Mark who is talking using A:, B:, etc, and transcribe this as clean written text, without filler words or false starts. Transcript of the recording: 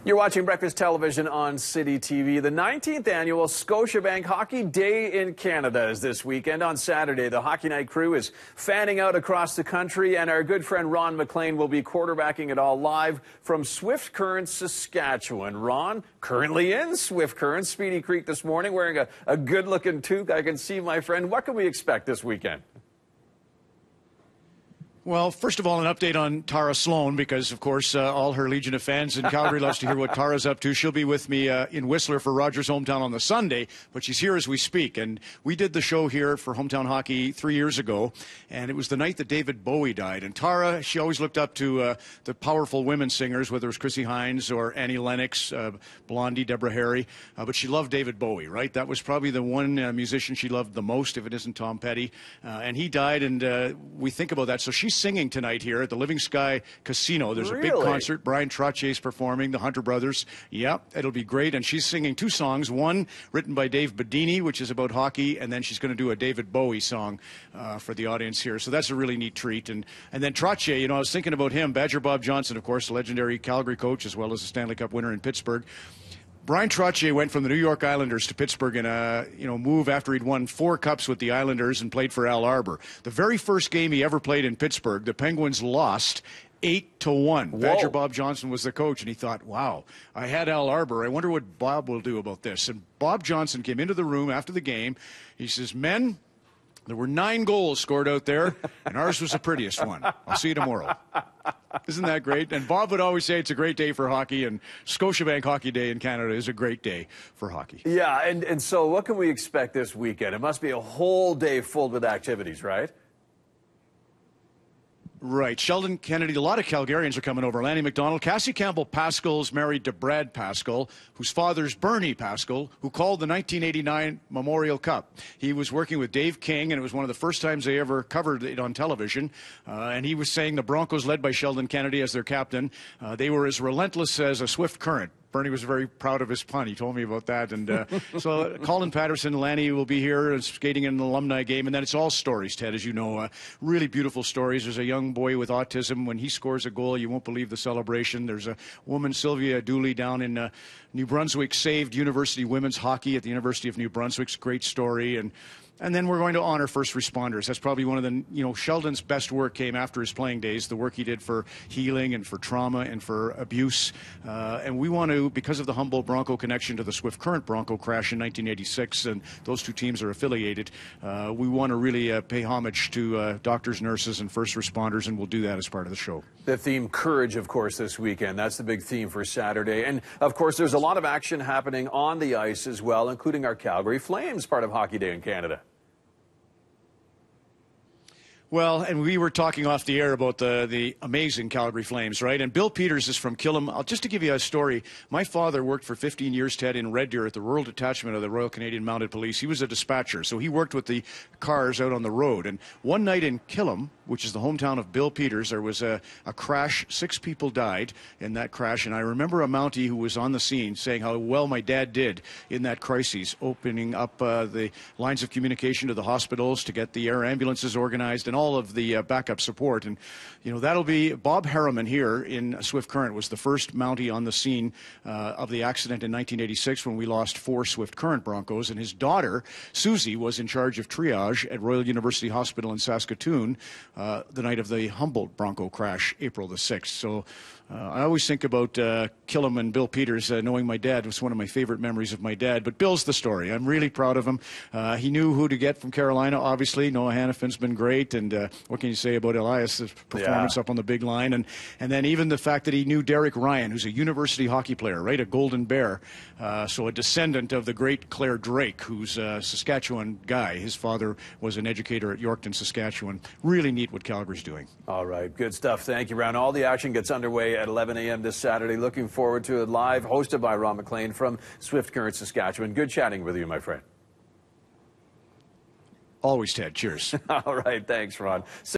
A: You're watching Breakfast Television on City TV. The 19th annual Scotiabank Hockey Day in Canada is this weekend. On Saturday, the Hockey Night crew is fanning out across the country, and our good friend Ron MacLean will be quarterbacking it all live from Swift Current, Saskatchewan. Ron, currently in Swift Current, Speedy Creek this morning, wearing a good-looking toque. I can see, my friend. What can we expect this weekend?
B: Well, first of all, an update on Tara Sloan, because, of course, all her legion of fans in Calgary loves to hear what Tara's up to. She'll be with me in Whistler for Rogers' Hometown on the Sunday, but she's here as we speak. And we did the show here for Hometown Hockey 3 years ago, and it was the night that David Bowie died. And Tara, she always looked up to the powerful women singers, whether it was Chrissie Hynde or Annie Lennox, Blondie, Deborah Harry, but she loved David Bowie, right? That was probably the one musician she loved the most, if it isn't Tom Petty. And he died, and we think about that. So she's singing tonight here at the Living Sky Casino. There's a big concert. Brian Trottier is performing, the Hunter Brothers. Yeah, it'll be great. And she's singing two songs, one written by Dave Bedini, which is about hockey, and then she's going to do a David Bowie song for the audience here. So that's a really neat treat. And then Trottier, you know, I was thinking about him. Badger Bob Johnson, of course, the legendary Calgary coach, as well as a Stanley Cup winner in Pittsburgh. Brian Trottier went from the New York Islanders to Pittsburgh in a move after he'd won 4 cups with the Islanders and played for Al Arbor. The very first game he ever played in Pittsburgh, the Penguins lost 8-1. Badger Bob Johnson was the coach, and he thought, wow, I had Al Arbor. I wonder what Bob will do about this. And Bob Johnson came into the room after the game. He says, men, there were 9 goals scored out there, and ours was the prettiest one. I'll see you tomorrow. Isn't that great? And Bob would always say it's a great day for hockey, and Scotiabank Hockey Day in Canada is a great day for hockey.
A: Yeah, and so what can we expect this weekend? It must be a whole day filled with activities, right?
B: Right. Sheldon Kennedy, a lot of Calgarians are coming over. Lanny McDonald. Cassie Campbell Pascal's married to Brad Pascal, whose father's Bernie Pascal, who called the 1989 Memorial Cup. He was working with Dave King, and it was one of the first times they ever covered it on television. And he was saying the Broncos, led by Sheldon Kennedy as their captain, they were as relentless as a swift current. Bernie was very proud of his pun. He told me about that. And so Colin Patterson, Lanny will be here skating in an alumni game. And then it's all stories, Ted, as you know. Really beautiful stories. There's a young boy with autism. When he scores a goal, you won't believe the celebration. There's a woman, Sylvia Dooley, down in New Brunswick, saved university women's hockey at the University of New Brunswick. It's a great story. And then we're going to honor first responders. That's probably one of the, Sheldon's best work came after his playing days, the work he did for healing and for trauma and for abuse. And we want to, because of the Humboldt Bronco connection to the Swift Current Bronco crash in 1986, and those two teams are affiliated, we want to really pay homage to doctors, nurses, and first responders, and we'll do that as part of the show.
A: The theme, courage, of course, this weekend. That's the big theme for Saturday. And, of course, there's a lot of action happening on the ice as well, including our Calgary Flames, part of Hockey Day in Canada.
B: Well, and we were talking off the air about the amazing Calgary Flames, right? And Bill Peters is from Killam. Just to give you a story, my father worked for 15 years, Ted, in Red Deer at the Rural Detachment of the Royal Canadian Mounted Police. He was a dispatcher, so he worked with the cars out on the road. And one night in Killam, which is the hometown of Bill Peters, there was a crash. 6 people died in that crash. And I remember a Mountie who was on the scene saying how well my dad did in that crisis, opening up the lines of communication to the hospitals to get the air ambulances organized and all of the backup support. And, that'll be Bob Harriman here in Swift Current was the first Mountie on the scene of the accident in 1986 when we lost 4 Swift Current Broncos. And his daughter, Susie, was in charge of triage at Royal University Hospital in Saskatoon the night of the Humboldt Bronco crash, April the 6th. So I always think about Killam and Bill Peters. Knowing my dad was one of my favorite memories of my dad. But Bill's the story. I'm really proud of him. He knew who to get from Carolina, obviously. Noah Hannafin's been great. And what can you say about Elias' performance up on the big line? And then even the fact that he knew Derek Ryan, who's a university hockey player, right? A Golden Bear. So a descendant of the great Claire Drake, who's a Saskatchewan guy. His father was an educator at Yorkton, Saskatchewan. Really neat what Calgary's doing.
A: All right. Good stuff. Thank you, Ron. All the action gets underway at 11 a.m. this Saturday. Looking forward to it live, hosted by Ron MacLean from Swift Current, Saskatchewan. Good chatting with you, my friend.
B: Always, Ted. Cheers.
A: All right. Thanks, Ron.